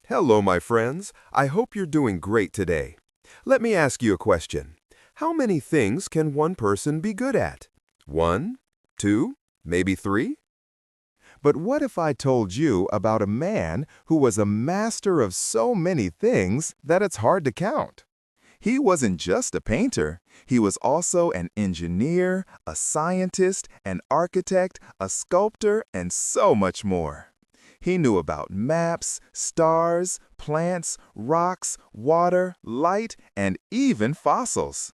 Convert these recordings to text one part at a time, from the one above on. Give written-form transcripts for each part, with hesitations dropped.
Hello, my friends. I hope you're doing great today. Let me ask you a question. How many things can one person be good at? One, two, maybe three? But what if I told you about a man who was a master of so many things that it's hard to count? He wasn't just a painter. He was also an engineer, a scientist, an architect, a sculptor, and so much more. He knew about maps, stars, plants, rocks, water, light, and even fossils.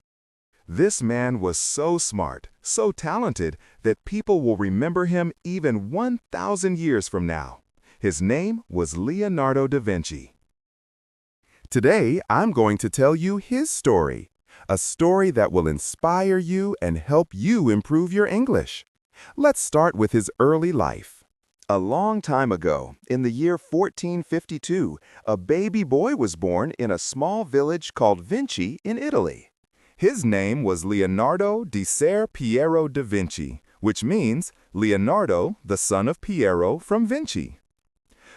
This man was so smart, so talented, that people will remember him even 1,000 years from now. His name was Leonardo da Vinci. Today, I'm going to tell you his story, a story that will inspire you and help you improve your English. Let's start with his early life. A long time ago, in the year 1452, a baby boy was born in a small village called Vinci in Italy. His name was Leonardo di Ser Piero da Vinci, which means Leonardo, the son of Piero from Vinci.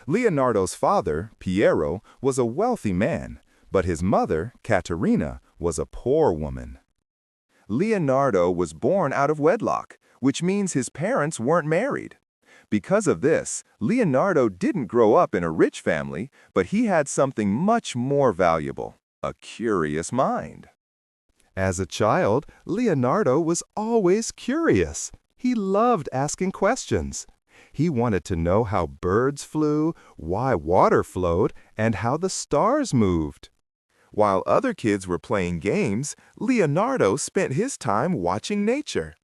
Leonardo's father, Piero, was a wealthy man, but his mother, Caterina, was a poor woman. Leonardo was born out of wedlock, which means his parents weren't married. Because of this, Leonardo didn't grow up in a rich family, but he had something much more valuable, a curious mind. As a child, Leonardo was always curious. He loved asking questions. He wanted to know how birds flew, why water flowed, and how the stars moved. While other kids were playing games, Leonardo spent his time watching nature.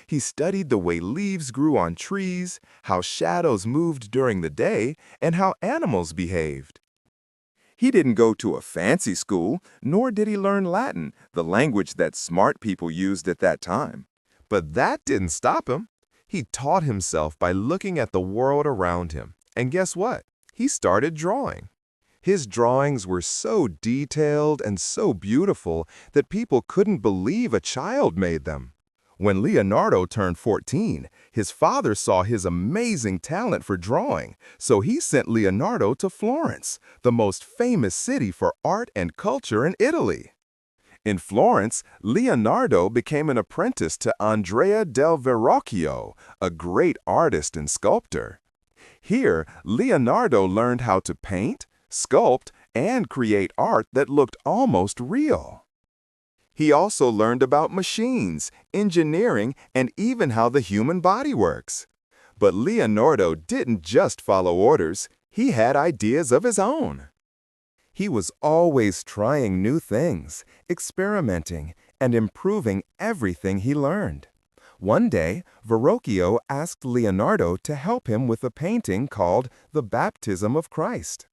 He studied the way leaves grew on trees, how shadows moved during the day, and how animals behaved. He didn't go to a fancy school, nor did he learn Latin, the language that smart people used at that time. But that didn't stop him. He taught himself by looking at the world around him. And guess what? He started drawing. His drawings were so detailed and so beautiful that people couldn't believe a child made them. When Leonardo turned 14, his father saw his amazing talent for drawing, so he sent Leonardo to Florence, the most famous city for art and culture in Italy. In Florence, Leonardo became an apprentice to Andrea del Verrocchio, a great artist and sculptor. Here, Leonardo learned how to paint, sculpt, and create art that looked almost real. He also learned about machines, engineering, and even how the human body works. But Leonardo didn't just follow orders, he had ideas of his own. He was always trying new things, experimenting, and improving everything he learned. One day, Verrocchio asked Leonardo to help him with a painting called The Baptism of Christ.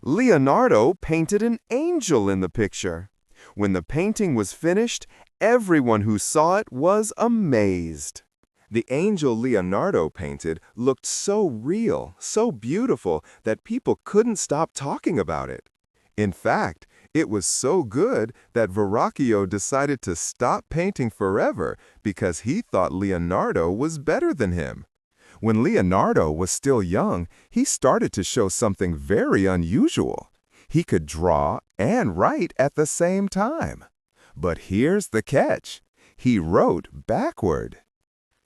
Leonardo painted an angel in the picture. When the painting was finished, everyone who saw it was amazed. The angel Leonardo painted looked so real, so beautiful, that people couldn't stop talking about it. In fact, it was so good that Verrocchio decided to stop painting forever because he thought Leonardo was better than him. When Leonardo was still young, he started to show something very unusual. He could draw and write at the same time. But here's the catch. He wrote backward.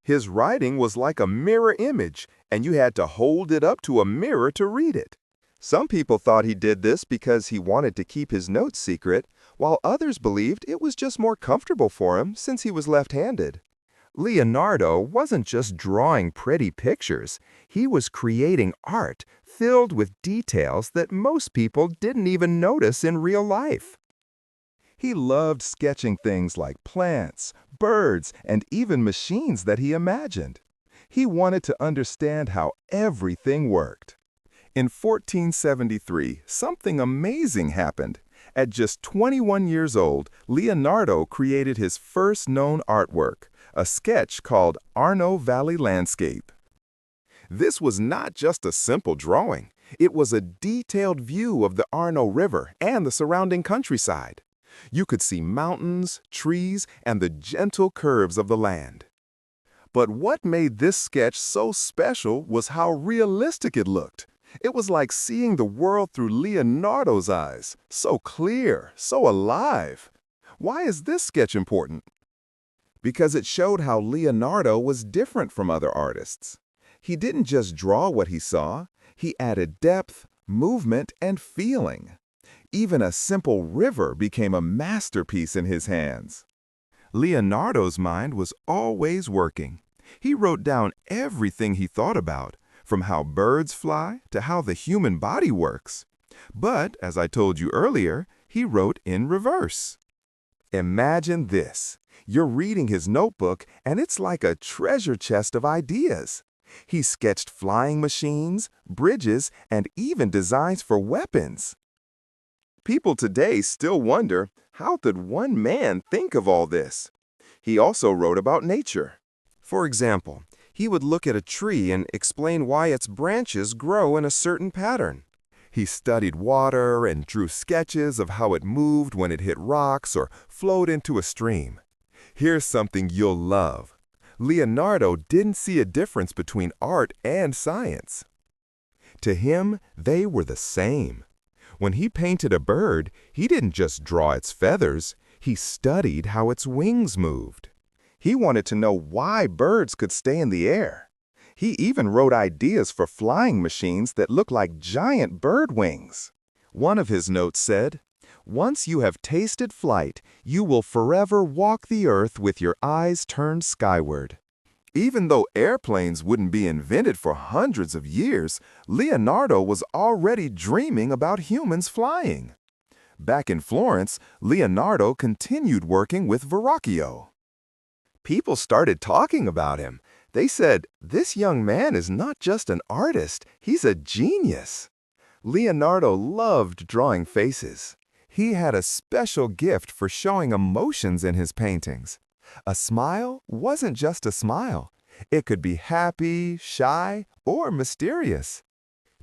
His writing was like a mirror image, and you had to hold it up to a mirror to read it. Some people thought he did this because he wanted to keep his notes secret, while others believed it was just more comfortable for him since he was left-handed. Leonardo wasn't just drawing pretty pictures. He was creating art filled with details that most people didn't even notice in real life. He loved sketching things like plants, birds, and even machines that he imagined. He wanted to understand how everything worked. In 1473, something amazing happened. At just 21 years old, Leonardo created his first known artwork, a sketch called Arno Valley Landscape. This was not just a simple drawing. It was a detailed view of the Arno River and the surrounding countryside. You could see mountains, trees, and the gentle curves of the land. But what made this sketch so special was how realistic it looked. It was like seeing the world through Leonardo's eyes, so clear, so alive. Why is this sketch important? Because it showed how Leonardo was different from other artists. He didn't just draw what he saw, he added depth, movement, and feeling. Even a simple river became a masterpiece in his hands. Leonardo's mind was always working. He wrote down everything he thought about, from how birds fly to how the human body works. But, as I told you earlier, he wrote in reverse. Imagine this. You're reading his notebook, and it's like a treasure chest of ideas. He sketched flying machines, bridges, and even designs for weapons. People today still wonder, how could one man think of all this? He also wrote about nature. For example, he would look at a tree and explain why its branches grow in a certain pattern. He studied water and drew sketches of how it moved when it hit rocks or flowed into a stream. Here's something you'll love. Leonardo didn't see a difference between art and science. To him, they were the same. When he painted a bird, he didn't just draw its feathers, he studied how its wings moved. He wanted to know why birds could stay in the air. He even wrote ideas for flying machines that looked like giant bird wings. One of his notes said, "Once you have tasted flight, you will forever walk the earth with your eyes turned skyward." Even though airplanes wouldn't be invented for hundreds of years, Leonardo was already dreaming about humans flying. Back in Florence, Leonardo continued working with Verrocchio. People started talking about him. They said, "This young man is not just an artist, he's a genius." Leonardo loved drawing faces. He had a special gift for showing emotions in his paintings. A smile wasn't just a smile. It could be happy, shy, or mysterious.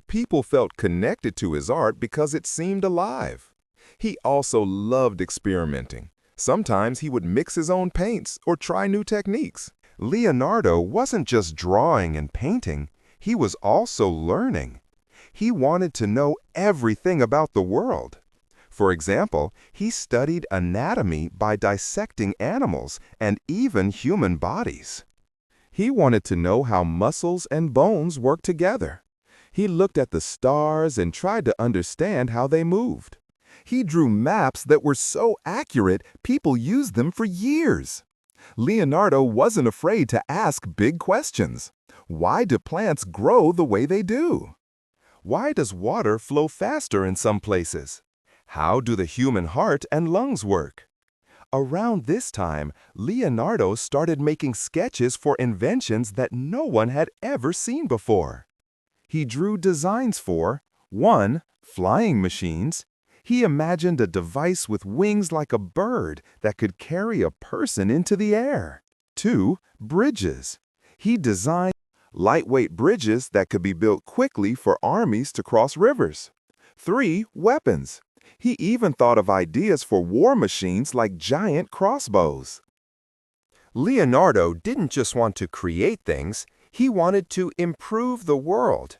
People felt connected to his art because it seemed alive. He also loved experimenting. Sometimes he would mix his own paints or try new techniques. Leonardo wasn't just drawing and painting, he was also learning. He wanted to know everything about the world. For example, he studied anatomy by dissecting animals and even human bodies. He wanted to know how muscles and bones work together. He looked at the stars and tried to understand how they moved. He drew maps that were so accurate, people used them for years. Leonardo wasn't afraid to ask big questions. Why do plants grow the way they do? Why does water flow faster in some places? How do the human heart and lungs work? Around this time, Leonardo started making sketches for inventions that no one had ever seen before. He drew designs for 1. Flying machines. He imagined a device with wings like a bird that could carry a person into the air. 2. Bridges. He designed lightweight bridges that could be built quickly for armies to cross rivers. 3. Weapons. He even thought of ideas for war machines like giant crossbows. Leonardo didn't just want to create things, he wanted to improve the world.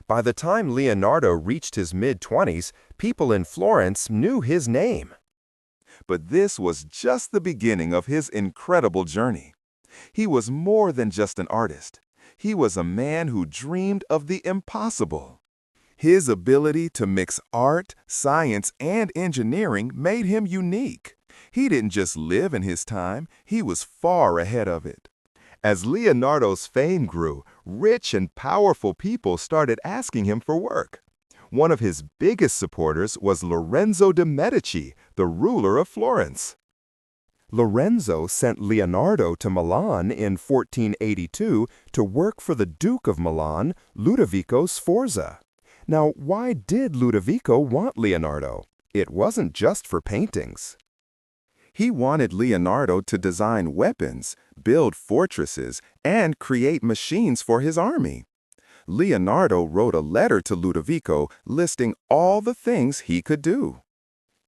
By the time Leonardo reached his mid-20s, people in Florence knew his name. But this was just the beginning of his incredible journey. He was more than just an artist. He was a man who dreamed of the impossible. His ability to mix art, science, and engineering made him unique. He didn't just live in his time, he was far ahead of it. As Leonardo's fame grew, rich and powerful people started asking him for work. One of his biggest supporters was Lorenzo de' Medici, the ruler of Florence. Lorenzo sent Leonardo to Milan in 1482 to work for the Duke of Milan, Ludovico Sforza. Now, why did Ludovico want Leonardo? It wasn't just for paintings. He wanted Leonardo to design weapons, build fortresses, and create machines for his army. Leonardo wrote a letter to Ludovico listing all the things he could do.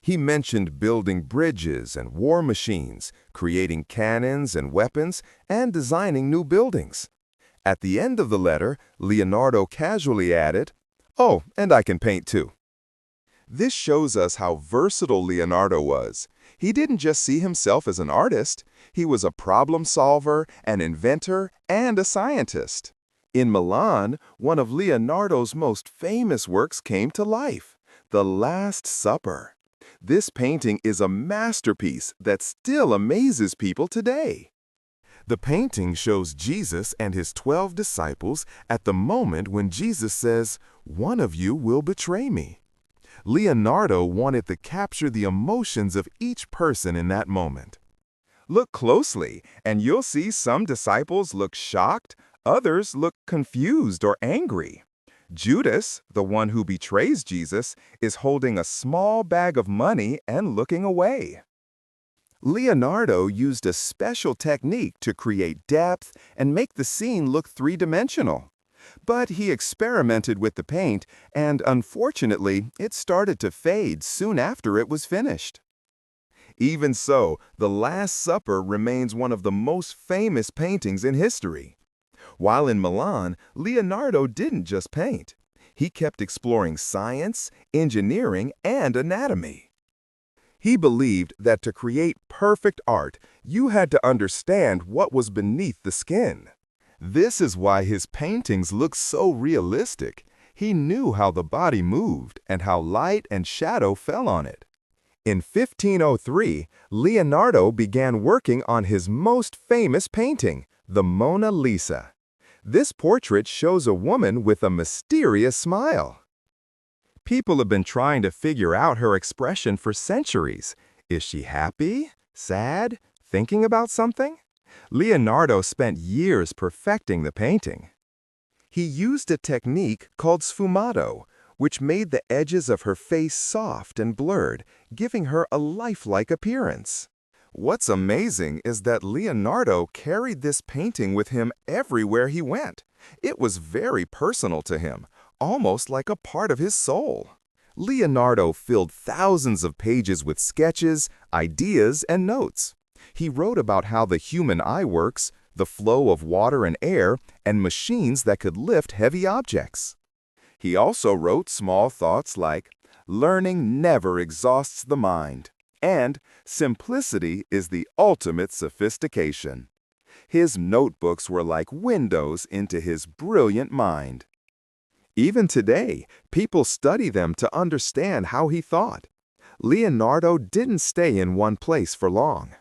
He mentioned building bridges and war machines, creating cannons and weapons, and designing new buildings. At the end of the letter, Leonardo casually added, Oh, and I can paint too. This shows us how versatile Leonardo was. He didn't just see himself as an artist, he was a problem solver, an inventor, and a scientist. In Milan, one of Leonardo's most famous works came to life, The Last Supper. This painting is a masterpiece that still amazes people today. The painting shows Jesus and his 12 disciples at the moment when Jesus says, "One of you will betray me." Leonardo wanted to capture the emotions of each person in that moment. Look closely, and you'll see some disciples look shocked, others look confused or angry. Judas, the one who betrays Jesus, is holding a small bag of money and looking away. Leonardo used a special technique to create depth and make the scene look three-dimensional. But he experimented with the paint, and unfortunately, it started to fade soon after it was finished. Even so, The Last Supper remains one of the most famous paintings in history. While in Milan, Leonardo didn't just paint. He kept exploring science, engineering, and anatomy. He believed that to create perfect art, you had to understand what was beneath the skin. This is why his paintings look so realistic. He knew how the body moved and how light and shadow fell on it. In 1503, Leonardo began working on his most famous painting, the Mona Lisa. This portrait shows a woman with a mysterious smile. People have been trying to figure out her expression for centuries. Is she happy? Sad? Thinking about something? Leonardo spent years perfecting the painting. He used a technique called sfumato, which made the edges of her face soft and blurred, giving her a lifelike appearance. What's amazing is that Leonardo carried this painting with him everywhere he went. It was very personal to him, almost like a part of his soul. Leonardo filled thousands of pages with sketches, ideas, and notes. He wrote about how the human eye works, the flow of water and air, and machines that could lift heavy objects. He also wrote small thoughts like, "Learning never exhausts the mind," and "Simplicity is the ultimate sophistication." His notebooks were like windows into his brilliant mind. Even today, people study them to understand how he thought. Leonardo didn't stay in one place for long.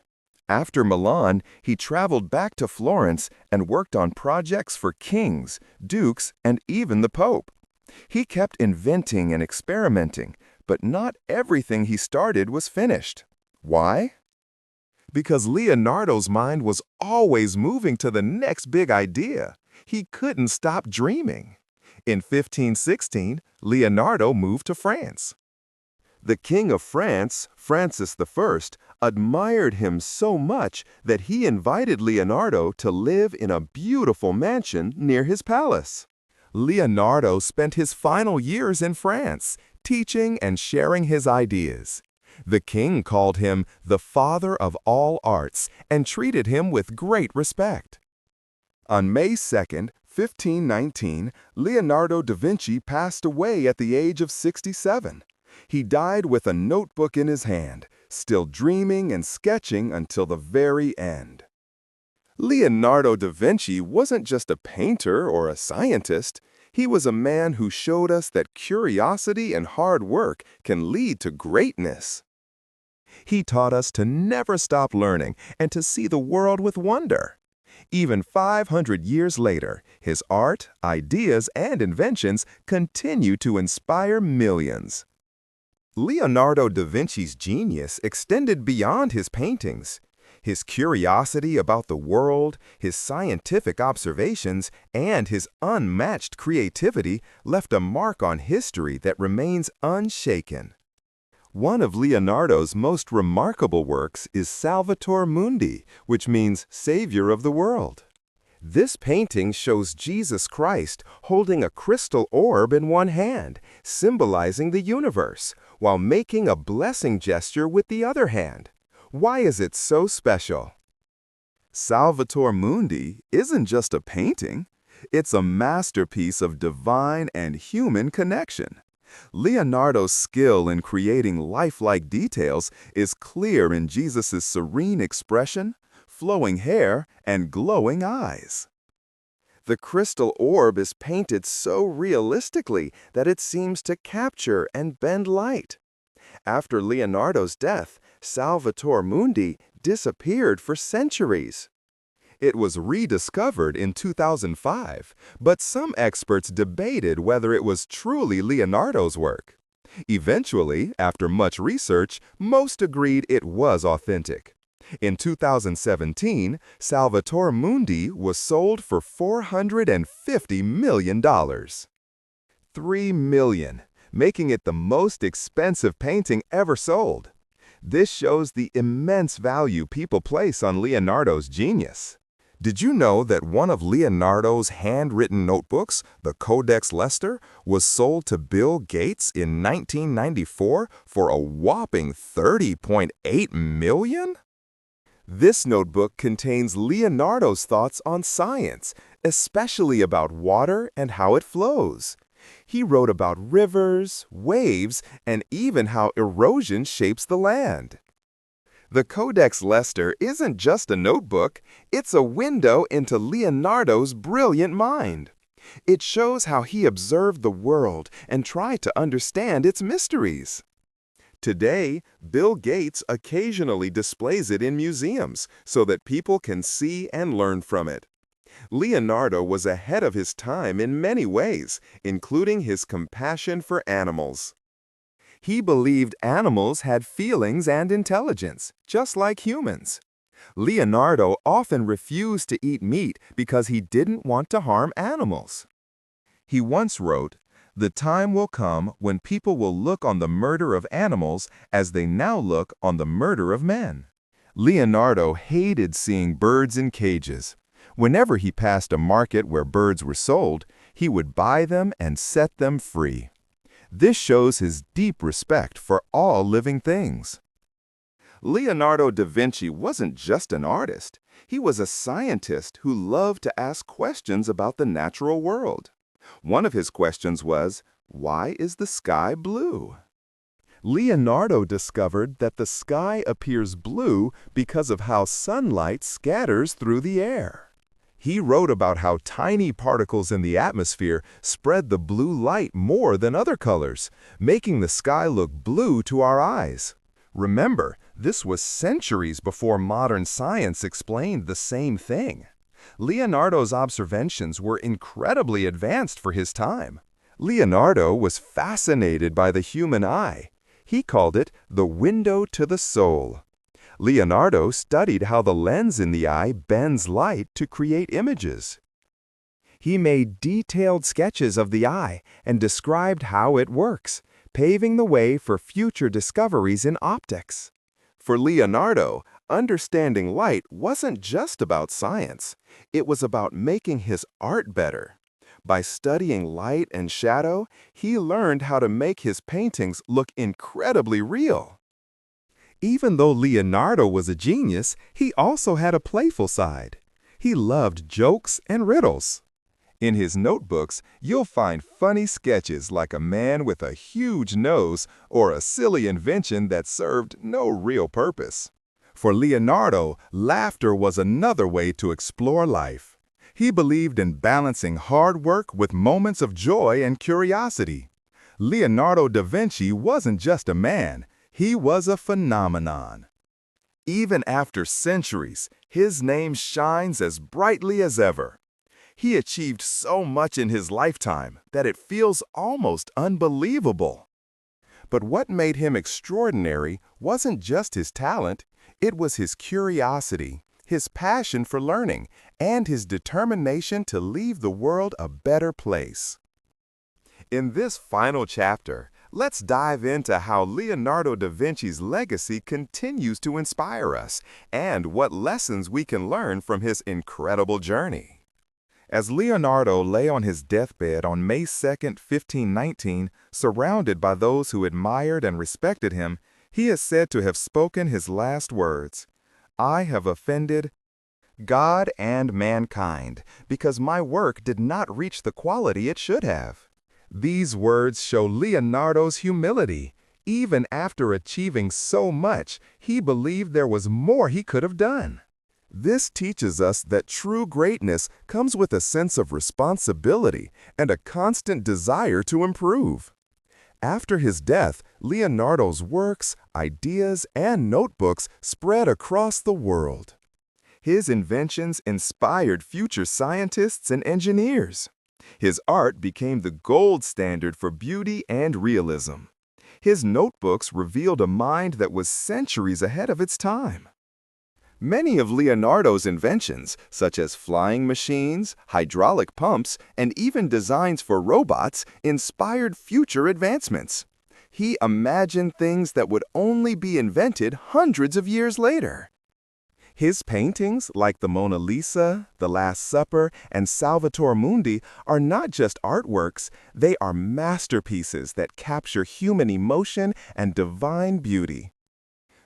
After Milan, he traveled back to Florence and worked on projects for kings, dukes, and even the Pope. He kept inventing and experimenting, but not everything he started was finished. Why? Because Leonardo's mind was always moving to the next big idea. He couldn't stop dreaming. In 1516, Leonardo moved to France. The King of France, Francis I, admired him so much that he invited Leonardo to live in a beautiful mansion near his palace. Leonardo spent his final years in France, teaching and sharing his ideas. The king called him the father of all arts and treated him with great respect. On May 2, 1519, Leonardo da Vinci passed away at the age of 67. He died with a notebook in his hand, still dreaming and sketching until the very end. Leonardo da Vinci wasn't just a painter or a scientist. He was a man who showed us that curiosity and hard work can lead to greatness. He taught us to never stop learning and to see the world with wonder. Even 500 years later, his art, ideas, and inventions continue to inspire millions. Leonardo da Vinci's genius extended beyond his paintings. His curiosity about the world, his scientific observations, and his unmatched creativity left a mark on history that remains unshaken. One of Leonardo's most remarkable works is Salvator Mundi, which means Savior of the World. This painting shows Jesus Christ holding a crystal orb in one hand, symbolizing the universe, while making a blessing gesture with the other hand. Why is it so special? Salvator Mundi isn't just a painting. It's a masterpiece of divine and human connection. Leonardo's skill in creating lifelike details is clear in Jesus' serene expression, flowing hair, and glowing eyes. The crystal orb is painted so realistically that it seems to capture and bend light. After Leonardo's death, Salvator Mundi disappeared for centuries. It was rediscovered in 2005, but some experts debated whether it was truly Leonardo's work. Eventually, after much research, most agreed it was authentic. In 2017, Salvator Mundi was sold for $450 million. $3 million, making it the most expensive painting ever sold. This shows the immense value people place on Leonardo's genius. Did you know that one of Leonardo's handwritten notebooks, the Codex Leicester, was sold to Bill Gates in 1994 for a whopping $30.8 million? This notebook contains Leonardo's thoughts on science, especially about water and how it flows. He wrote about rivers, waves, and even how erosion shapes the land. The Codex Leicester isn't just a notebook, it's a window into Leonardo's brilliant mind. It shows how he observed the world and tried to understand its mysteries. Today, Bill Gates occasionally displays it in museums so that people can see and learn from it. Leonardo was ahead of his time in many ways, including his compassion for animals. He believed animals had feelings and intelligence, just like humans. Leonardo often refused to eat meat because he didn't want to harm animals. He once wrote, "The time will come when people will look on the murder of animals as they now look on the murder of men." Leonardo hated seeing birds in cages. Whenever he passed a market where birds were sold, he would buy them and set them free. This shows his deep respect for all living things. Leonardo da Vinci wasn't just an artist. He was a scientist who loved to ask questions about the natural world. One of his questions was, why is the sky blue? Leonardo discovered that the sky appears blue because of how sunlight scatters through the air. He wrote about how tiny particles in the atmosphere spread the blue light more than other colors, making the sky look blue to our eyes. Remember, this was centuries before modern science explained the same thing. Leonardo's observations were incredibly advanced for his time. Leonardo was fascinated by the human eye. He called it the window to the soul. Leonardo studied how the lens in the eye bends light to create images. He made detailed sketches of the eye and described how it works, paving the way for future discoveries in optics. For Leonardo, understanding light wasn't just about science. It was about making his art better. By studying light and shadow, he learned how to make his paintings look incredibly real. Even though Leonardo was a genius, he also had a playful side. He loved jokes and riddles. In his notebooks, you'll find funny sketches like a man with a huge nose or a silly invention that served no real purpose. For Leonardo, laughter was another way to explore life. He believed in balancing hard work with moments of joy and curiosity. Leonardo da Vinci wasn't just a man. He was a phenomenon. Even after centuries, his name shines as brightly as ever. He achieved so much in his lifetime that it feels almost unbelievable. But what made him extraordinary wasn't just his talent, it was his curiosity, his passion for learning, and his determination to leave the world a better place. In this final chapter, let's dive into how Leonardo da Vinci's legacy continues to inspire us and what lessons we can learn from his incredible journey. As Leonardo lay on his deathbed on May 2, 1519, surrounded by those who admired and respected him, he is said to have spoken his last words, "I have offended God and mankind, because my work did not reach the quality it should have. These words show Leonardo's humility. Even after achieving so much, he believed there was more he could have done. This teaches us that true greatness comes with a sense of responsibility and a constant desire to improve. After his death, Leonardo's works, ideas, and notebooks spread across the world. His inventions inspired future scientists and engineers. His art became the gold standard for beauty and realism. His notebooks revealed a mind that was centuries ahead of its time. Many of Leonardo's inventions, such as flying machines, hydraulic pumps, and even designs for robots, inspired future advancements. He imagined things that would only be invented hundreds of years later. His paintings, like the Mona Lisa, The Last Supper, and Salvator Mundi, are not just artworks, they are masterpieces that capture human emotion and divine beauty.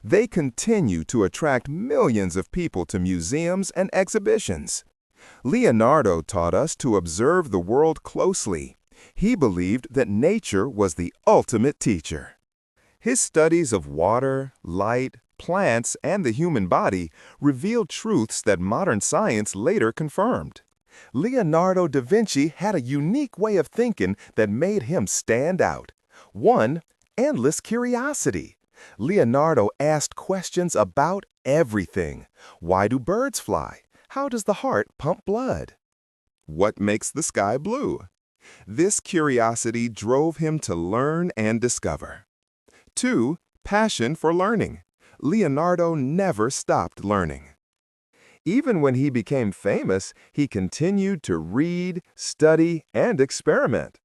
They continue to attract millions of people to museums and exhibitions. Leonardo taught us to observe the world closely. He believed that nature was the ultimate teacher. His studies of water, light, plants, and the human body revealed truths that modern science later confirmed. Leonardo da Vinci had a unique way of thinking that made him stand out. One, endless curiosity. Leonardo asked questions about everything. Why do birds fly? How does the heart pump blood? What makes the sky blue? This curiosity drove him to learn and discover. 2. Passion for learning. Leonardo never stopped learning. Even when he became famous, he continued to read, study, and experiment.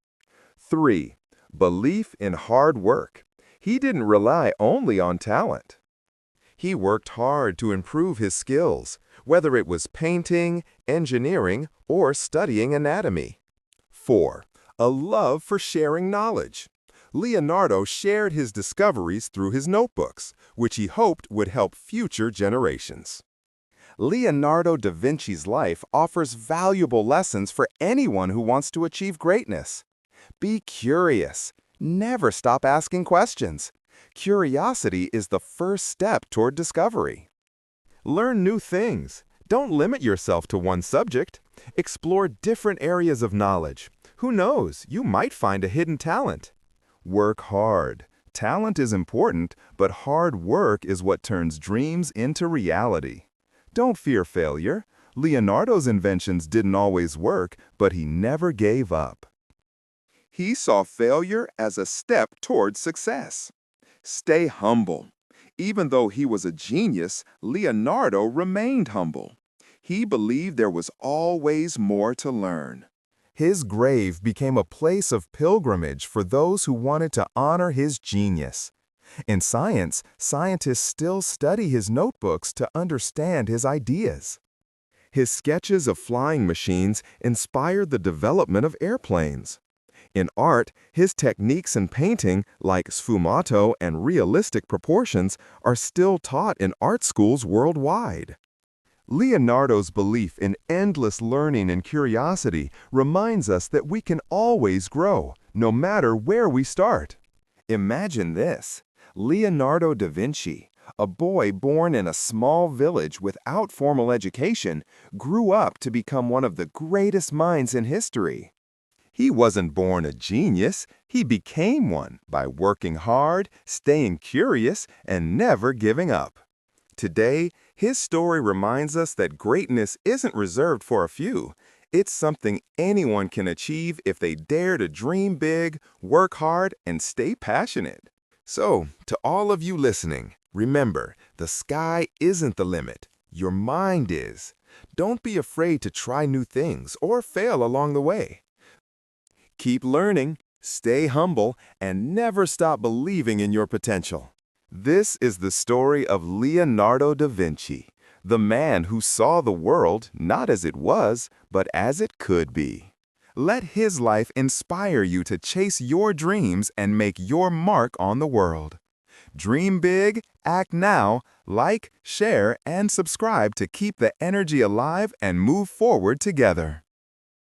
3. Belief in hard work. He didn't rely only on talent. He worked hard to improve his skills, whether it was painting, engineering, or studying anatomy. 4. A love for sharing knowledge. Leonardo shared his discoveries through his notebooks, which he hoped would help future generations. Leonardo da Vinci's life offers valuable lessons for anyone who wants to achieve greatness. Be curious. Never stop asking questions. Curiosity is the first step toward discovery. Learn new things. Don't limit yourself to one subject. Explore different areas of knowledge. Who knows, you might find a hidden talent. Work hard. Talent is important, but hard work is what turns dreams into reality. Don't fear failure. Leonardo's inventions didn't always work, but he never gave up. He saw failure as a step toward success. Stay humble. Even though he was a genius, Leonardo remained humble. He believed there was always more to learn. His grave became a place of pilgrimage for those who wanted to honor his genius. In science, scientists still study his notebooks to understand his ideas. His sketches of flying machines inspired the development of airplanes. In art, his techniques in painting, like sfumato and realistic proportions, are still taught in art schools worldwide. Leonardo's belief in endless learning and curiosity reminds us that we can always grow, no matter where we start. Imagine this: Leonardo da Vinci, a boy born in a small village without formal education, grew up to become one of the greatest minds in history. He wasn't born a genius, he became one by working hard, staying curious, and never giving up. Today, his story reminds us that greatness isn't reserved for a few. It's something anyone can achieve if they dare to dream big, work hard, and stay passionate. So, to all of you listening, remember, the sky isn't the limit. Your mind is. Don't be afraid to try new things or fail along the way. Keep learning, stay humble, and never stop believing in your potential. This is the story of Leonardo da Vinci, the man who saw the world not as it was, but as it could be. Let his life inspire you to chase your dreams and make your mark on the world. Dream big, act now, like, share, and subscribe to keep the energy alive and move forward together.